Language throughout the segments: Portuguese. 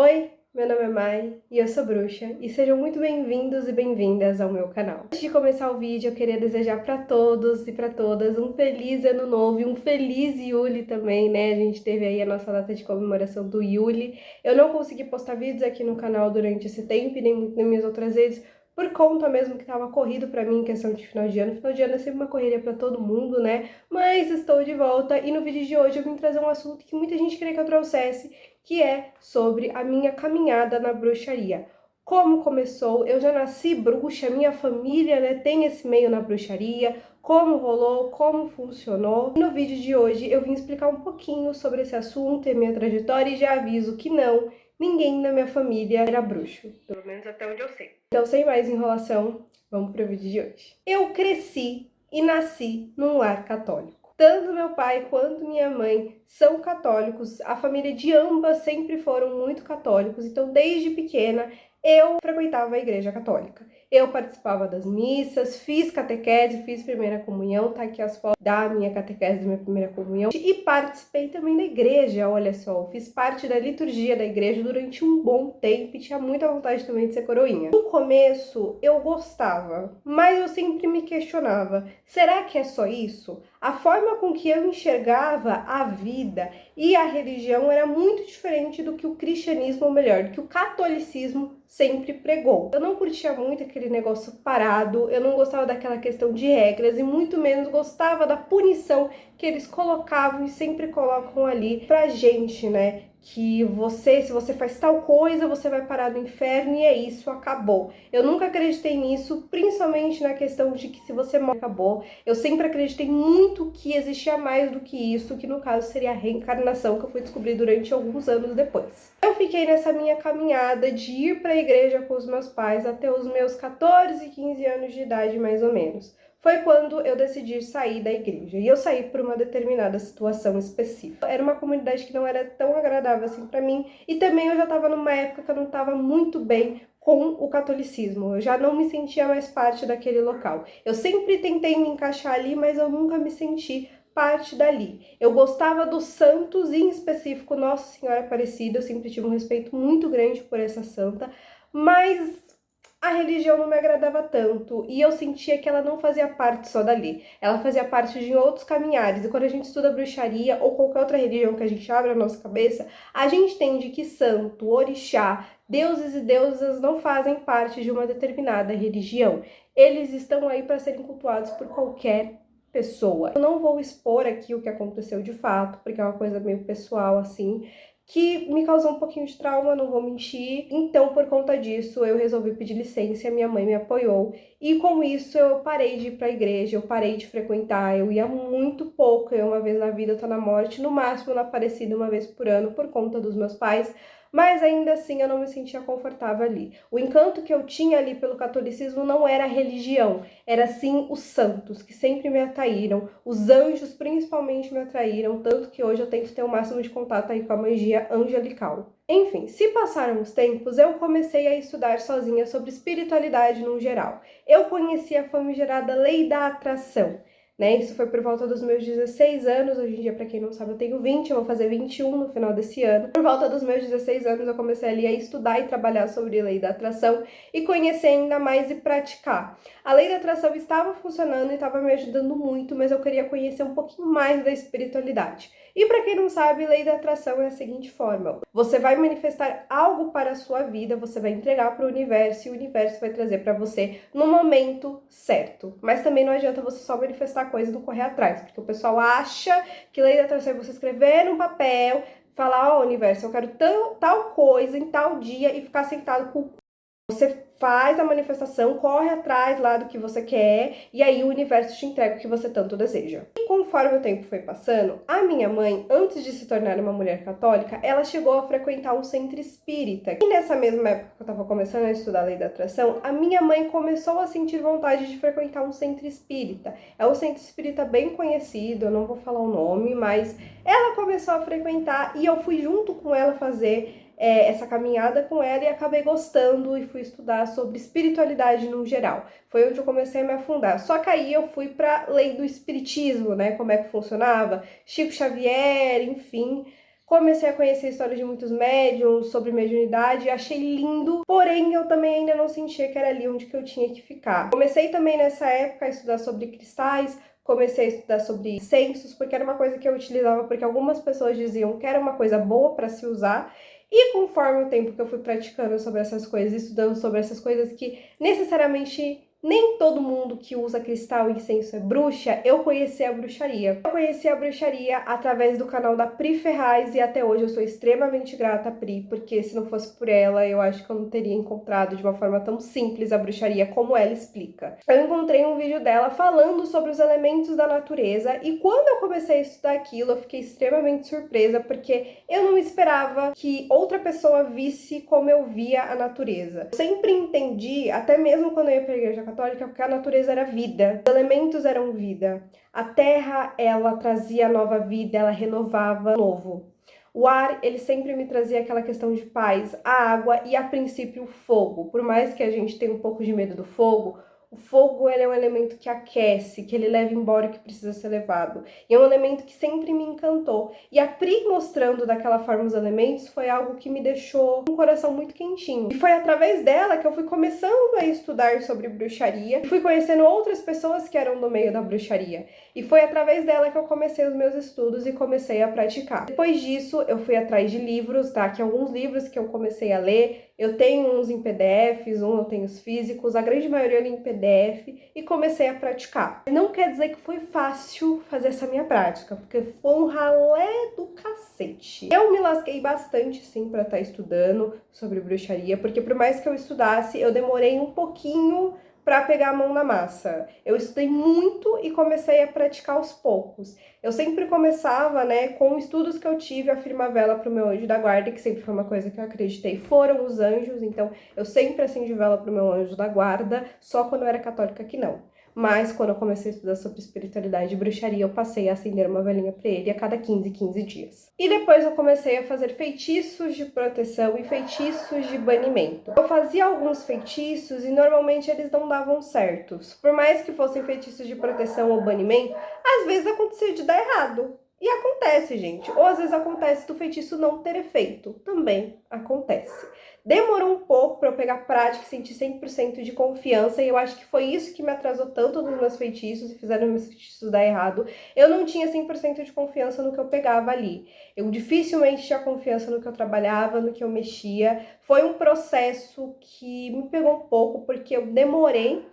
Oi, meu nome é Mai e eu sou bruxa e sejam muito bem-vindos e bem-vindas ao meu canal. Antes de começar o vídeo, eu queria desejar para todos e para todas um feliz ano novo e um feliz Yule também, né? A gente teve aí a nossa data de comemoração do Yule. Eu não consegui postar vídeos aqui no canal durante esse tempo e nem muito nas minhas outras redes, por conta mesmo que estava corrido para mim em questão de final de ano. Final de ano é sempre uma correria para todo mundo, né? Mas estou de volta e no vídeo de hoje eu vim trazer um assunto que muita gente queria que eu trouxesse, que é sobre a minha caminhada na bruxaria. Como começou, eu já nasci bruxa, minha família, né, tem esse meio na bruxaria, como rolou, como funcionou. E no vídeo de hoje eu vim explicar um pouquinho sobre esse assunto e minha trajetória e já aviso que não, ninguém na minha família era bruxo, pelo menos até onde eu sei. Então, sem mais enrolação, vamos pro vídeo de hoje. Eu cresci e nasci num lar católico. Tanto meu pai quanto minha mãe são católicos, a família de ambas sempre foram muito católicos, então desde pequena eu frequentava a igreja católica. Eu participava das missas, fiz catequese, fiz primeira comunhão, tá aqui as fotos da minha catequese, da minha primeira comunhão, e participei também da igreja, olha só, fiz parte da liturgia da igreja durante um bom tempo e tinha muita vontade também de ser coroinha. No começo eu gostava, mas eu sempre me questionava, será que é só isso? A forma com que eu enxergava a vida e a religião era muito diferente do que o cristianismo, ou melhor, do que o catolicismo sempre pregou. Eu não curtia muito aquele negócio parado, eu não gostava daquela questão de regras e muito menos gostava da punição que eles colocavam e sempre colocam ali pra gente, né? Que se você faz tal coisa, você vai parar no inferno e é isso, acabou. Eu nunca acreditei nisso, principalmente na questão de que se você morre, acabou. Eu sempre acreditei muito que existia mais do que isso, que no caso seria a reencarnação, que eu fui descobrir durante alguns anos depois. Eu fiquei nessa minha caminhada de ir para a igreja com os meus pais até os meus 14, 15 anos de idade, mais ou menos. Foi quando eu decidi sair da igreja. E eu saí por uma determinada situação específica. Era uma comunidade que não era tão agradável assim para mim. E também eu já estava numa época que eu não estava muito bem com o catolicismo. Eu já não me sentia mais parte daquele local. Eu sempre tentei me encaixar ali, mas eu nunca me senti parte dali. Eu gostava dos santos, em específico Nossa Senhora Aparecida. Eu sempre tive um respeito muito grande por essa santa. Mas a religião não me agradava tanto e eu sentia que ela não fazia parte só dali, ela fazia parte de outros caminhares. E quando a gente estuda bruxaria ou qualquer outra religião que a gente abre a nossa cabeça, a gente entende que santo, orixá, deuses e deusas não fazem parte de uma determinada religião. Eles estão aí para serem cultuados por qualquer pessoa. Eu não vou expor aqui o que aconteceu de fato, porque é uma coisa meio pessoal assim, que me causou um pouquinho de trauma, não vou mentir. Então, por conta disso, eu resolvi pedir licença e a minha mãe me apoiou. E com isso, eu parei de ir pra igreja, eu parei de frequentar, eu ia muito pouco, eu uma vez na vida, outra na morte, no máximo na Aparecida uma vez por ano, por conta dos meus pais. Mas ainda assim eu não me sentia confortável ali. O encanto que eu tinha ali pelo catolicismo não era a religião, era sim os santos, que sempre me atraíram, os anjos principalmente me atraíram, tanto que hoje eu tento ter o máximo de contato aí com a magia angelical. Enfim, se passaram os tempos, eu comecei a estudar sozinha sobre espiritualidade no geral. Eu conheci a famigerada lei da atração, né? Isso foi por volta dos meus 16 anos, hoje em dia, para quem não sabe, eu tenho 20, eu vou fazer 21 no final desse ano. Por volta dos meus 16 anos, eu comecei ali a estudar e trabalhar sobre a lei da atração e conhecer ainda mais e praticar. A lei da atração estava funcionando e estava me ajudando muito, mas eu queria conhecer um pouquinho mais da espiritualidade. E para quem não sabe, lei da atração é a seguinte forma: você vai manifestar algo para a sua vida, você vai entregar para o universo e o universo vai trazer para você no momento certo. Mas também não adianta você só manifestar coisa e não correr atrás, porque o pessoal acha que lei da atração é você escrever num papel, falar, ó, universo, eu quero tal coisa em tal dia e ficar sentado com... Você faz a manifestação, corre atrás lá do que você quer e aí o universo te entrega o que você tanto deseja. E conforme o tempo foi passando, a minha mãe, antes de se tornar uma mulher católica, ela chegou a frequentar um centro espírita. E nessa mesma época que eu estava começando a estudar a lei da atração, a minha mãe começou a sentir vontade de frequentar um centro espírita. É um centro espírita bem conhecido, eu não vou falar o nome, mas ela começou a frequentar e eu fui junto com ela fazer essa caminhada com ela e acabei gostando e fui estudar sobre espiritualidade no geral. Foi onde eu comecei a me afundar. Só que aí eu fui para a lei do espiritismo, né? Como é que funcionava, Chico Xavier, enfim. comecei a conhecer a história de muitos médiums, sobre mediunidade, achei lindo, porém eu também ainda não sentia que era ali onde que eu tinha que ficar. Comecei também nessa época a estudar sobre cristais, comecei a estudar sobre incensos, porque era uma coisa que eu utilizava porque algumas pessoas diziam que era uma coisa boa para se usar, e conforme o tempo que eu fui praticando sobre essas coisas, estudando sobre essas coisas que necessariamente nem todo mundo que usa cristal e incenso é bruxa, eu conheci a bruxaria. Eu conheci a bruxaria através do canal da Pri Ferraz e até hoje eu sou extremamente grata a Pri, porque se não fosse por ela, eu acho que eu não teria encontrado de uma forma tão simples a bruxaria como ela explica. Eu encontrei um vídeo dela falando sobre os elementos da natureza e quando eu comecei a estudar aquilo, eu fiquei extremamente surpresa, porque eu não esperava que outra pessoa visse como eu via a natureza. Eu sempre entendi, até mesmo quando eu ia pra igreja católica, porque a natureza era vida, os elementos eram vida. A terra, ela trazia nova vida, ela renovava novo. O ar, ele sempre me trazia aquela questão de paz, a água e, a princípio, o fogo. Por mais que a gente tenha um pouco de medo do fogo, o fogo ele é um elemento que aquece, que ele leva embora o que precisa ser levado. E é um elemento que sempre me encantou. E a Pri mostrando daquela forma os elementos foi algo que me deixou com o coração muito quentinho. E foi através dela que eu fui começando a estudar sobre bruxaria. E fui conhecendo outras pessoas que eram do meio da bruxaria. E foi através dela que eu comecei os meus estudos e comecei a praticar. Depois disso, eu fui atrás de livros, tá? Que alguns livros que eu comecei a ler, eu tenho uns em PDFs, eu tenho os físicos, a grande maioria eu li em PDF e comecei a praticar. Não quer dizer que foi fácil fazer essa minha prática, porque foi um ralé do cacete. Eu me lasquei bastante, sim, pra estar estudando sobre bruxaria, porque por mais que eu estudasse, eu demorei um pouquinho para pegar a mão na massa. Eu estudei muito e comecei a praticar aos poucos. Eu sempre começava, né, com estudos que eu tive, a firma vela para o meu anjo da guarda, que sempre foi uma coisa que eu acreditei, foram os anjos, então eu sempre acendi vela para o meu anjo da guarda, só quando eu era católica que não. Mas quando eu comecei a estudar sobre espiritualidade e bruxaria, eu passei a acender uma velinha para ele a cada 15 dias. E depois eu comecei a fazer feitiços de proteção e feitiços de banimento. Eu fazia alguns feitiços e normalmente eles não davam certos. Por mais que fossem feitiços de proteção ou banimento, às vezes acontecia de dar errado. E acontece, gente. Ou às vezes acontece do feitiço não ter efeito. Também acontece. Demorou um pouco para eu pegar prática e sentir 100% de confiança, e eu acho que foi isso que me atrasou tanto nos meus feitiços e fizeram meus feitiços dar errado. Eu não tinha 100% de confiança no que eu pegava ali. Eu dificilmente tinha confiança no que eu trabalhava, no que eu mexia. Foi um processo que me pegou um pouco, porque eu demorei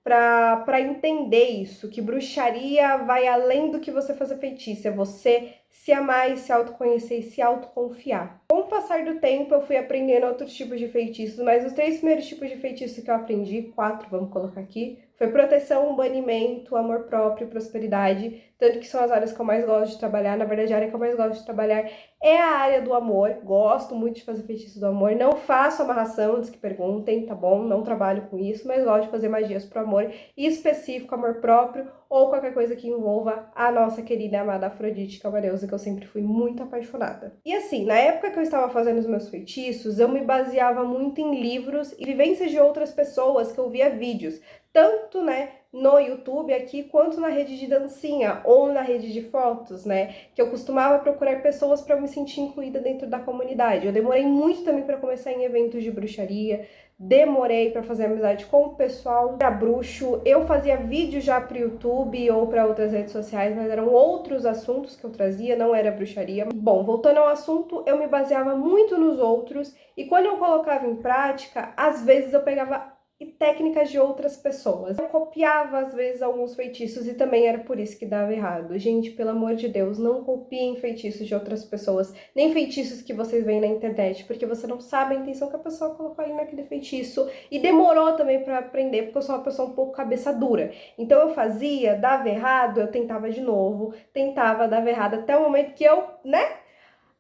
para entender isso, que bruxaria vai além do que você fazer feitiço, é você se amar e se autoconhecer e se autoconfiar. Com o passar do tempo, eu fui aprendendo outros tipos de feitiços, mas os 3 primeiros tipos de feitiço que eu aprendi, 4, vamos colocar aqui, foi proteção, banimento, amor próprio e prosperidade, tanto que são as áreas que eu mais gosto de trabalhar. Na verdade, a área que eu mais gosto de trabalhar é a área do amor. Gosto muito de fazer feitiço do amor. Não faço amarração, antes que perguntem, tá bom? Não trabalho com isso, mas gosto de fazer magias pro amor, e específico amor próprio, ou qualquer coisa que envolva a nossa querida e amada Afrodite, que é uma deusa que eu sempre fui muito apaixonada. E assim, na época que eu estava fazendo os meus feitiços, eu me baseava muito em livros e vivências de outras pessoas que eu via vídeos, tanto, né, no YouTube aqui, quanto na rede de dancinha ou na rede de fotos, né, que eu costumava procurar pessoas para eu me sentir incluída dentro da comunidade. Eu demorei muito também para começar em eventos de bruxaria, demorei para fazer amizade com o pessoal da bruxo. Eu fazia vídeo já para o YouTube ou para outras redes sociais, mas eram outros assuntos que eu trazia, não era bruxaria. Bom, voltando ao assunto, eu me baseava muito nos outros, e quando eu colocava em prática, às vezes eu pegava técnicas de outras pessoas. Eu copiava, às vezes, alguns feitiços e também era por isso que dava errado. Gente, pelo amor de Deus, não copiem feitiços de outras pessoas, nem feitiços que vocês veem na internet, porque você não sabe a intenção que a pessoa colocou ali naquele feitiço, e demorou também para aprender, porque eu sou uma pessoa um pouco cabeça dura. Então eu fazia, dava errado, eu tentava de novo, tentava, dava errado, até o momento que eu, né?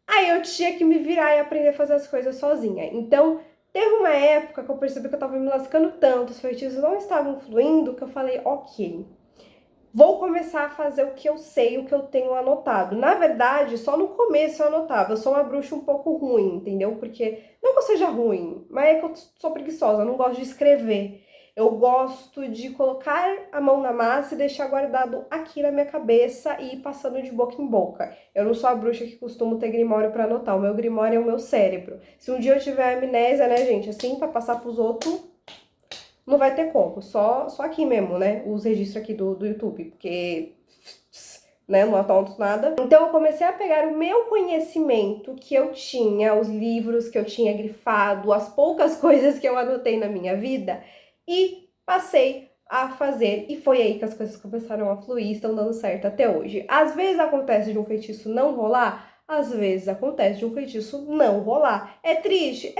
Aí eu tinha que me virar e aprender a fazer as coisas sozinha. Então, teve uma época que eu percebi que eu tava me lascando tanto, os feitiços não estavam fluindo, que eu falei, ok, vou começar a fazer o que eu sei, o que eu tenho anotado. Na verdade, só no começo eu anotava, eu sou uma bruxa um pouco ruim, entendeu? Porque, não que eu seja ruim, mas é que eu sou preguiçosa, eu não gosto de escrever. Eu gosto de colocar a mão na massa e deixar guardado aqui na minha cabeça e ir passando de boca em boca. Eu não sou a bruxa que costumo ter grimório para anotar, o meu grimório é o meu cérebro. Se um dia eu tiver amnésia, né, gente, assim, para passar pros outros, não vai ter como, só aqui mesmo, né, os registros aqui do YouTube, porque, né, não anoto nada. Então eu comecei a pegar o meu conhecimento que eu tinha, os livros que eu tinha grifado, as poucas coisas que eu anotei na minha vida e passei a fazer, e foi aí que as coisas começaram a fluir e estão dando certo até hoje. Às vezes acontece de um feitiço não rolar, às vezes acontece de um feitiço não rolar. É triste,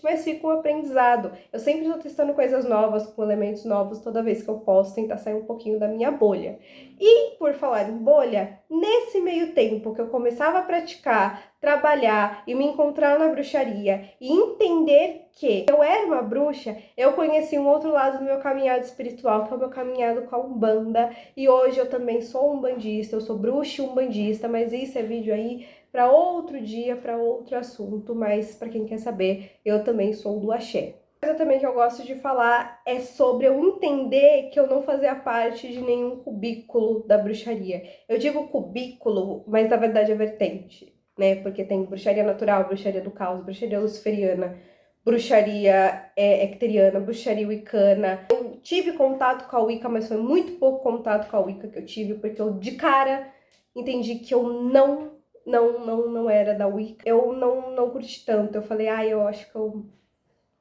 mas fica um aprendizado. Eu sempre estou testando coisas novas, com elementos novos, toda vez que eu posso tentar sair um pouquinho da minha bolha. E, por falar em bolha, nesse meio tempo que eu começava a praticar, trabalhar e me encontrar na bruxaria e entender que eu era uma bruxa, eu conheci um outro lado do meu caminhado espiritual, que é o meu caminhado com a Umbanda. E hoje eu também sou umbandista, eu sou bruxa e umbandista, mas isso é vídeo aí para outro dia, para outro assunto, mas para quem quer saber, eu também sou do axé. Coisa também que eu gosto de falar é sobre eu entender que eu não fazia parte de nenhum cubículo da bruxaria. Eu digo cubículo, mas na verdade é vertente, né? Porque tem bruxaria natural, bruxaria do caos, bruxaria luciferiana, bruxaria ecteriana, bruxaria wicana. Eu tive contato com a Wicca, mas foi muito pouco contato com a Wicca que eu tive, porque eu de cara entendi que eu não era da Wicca. Eu não curti tanto. Eu falei, eu acho que eu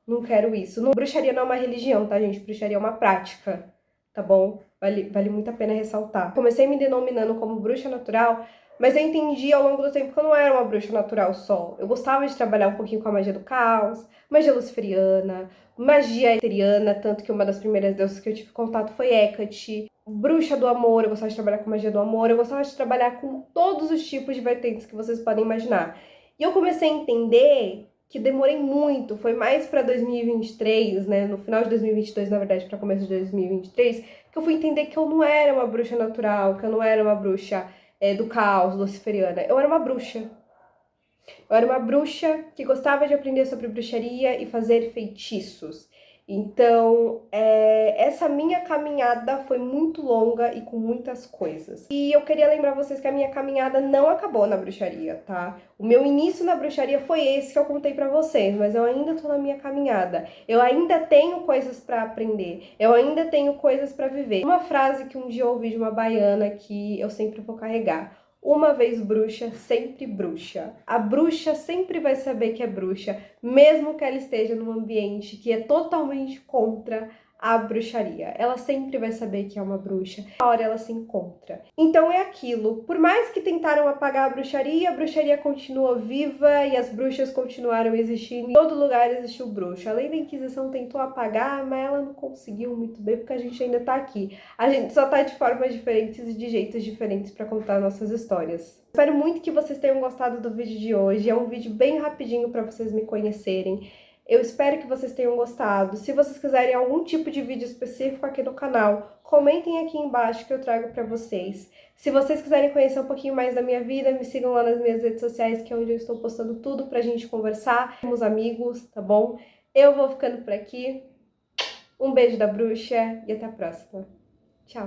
não quero isso. Bruxaria não é uma religião, tá, gente? Bruxaria é uma prática, tá bom? Vale muito a pena ressaltar. Comecei me denominando como bruxa natural, mas eu entendi ao longo do tempo que eu não era uma bruxa natural só. Eu gostava de trabalhar um pouquinho com a magia do caos, magia luciferiana, magia eteriana, tanto que uma das primeiras deusas que eu tive contato foi Hecate. Bruxa do amor, eu gostava de trabalhar com magia do amor, eu gostava de trabalhar com todos os tipos de vertentes que vocês podem imaginar. E eu comecei a entender que demorei muito, foi mais para 2023, né, no final de 2022, na verdade, para começo de 2023, que eu fui entender que eu não era uma bruxa natural, que eu não era uma bruxa do caos, luciferiana, eu era uma bruxa. Eu era uma bruxa que gostava de aprender sobre bruxaria e fazer feitiços. Então, essa minha caminhada foi muito longa e com muitas coisas. E eu queria lembrar vocês que a minha caminhada não acabou na bruxaria, tá? O meu início na bruxaria foi esse que eu contei pra vocês, mas eu ainda tô na minha caminhada. Eu ainda tenho coisas pra aprender, eu ainda tenho coisas pra viver. Uma frase que um dia eu ouvi de uma baiana que eu sempre vou carregar: uma vez bruxa, sempre bruxa. A bruxa sempre vai saber que é bruxa, mesmo que ela esteja num ambiente que é totalmente contra a bruxaria. Ela sempre vai saber que é uma bruxa, a hora ela se encontra. Então é aquilo, por mais que tentaram apagar a bruxaria continua viva e as bruxas continuaram existindo. Em todo lugar existiu bruxa. Além da Inquisição tentou apagar, mas ela não conseguiu muito bem, porque a gente ainda tá aqui. A gente só tá de formas diferentes e de jeitos diferentes para contar nossas histórias. Espero muito que vocês tenham gostado do vídeo de hoje. É um vídeo bem rapidinho para vocês me conhecerem. Eu espero que vocês tenham gostado. Se vocês quiserem algum tipo de vídeo específico aqui no canal, comentem aqui embaixo que eu trago para vocês. Se vocês quiserem conhecer um pouquinho mais da minha vida, me sigam lá nas minhas redes sociais, que é onde eu estou postando tudo pra gente conversar, com os amigos, tá bom? Eu vou ficando por aqui. Um beijo da bruxa e até a próxima. Tchau!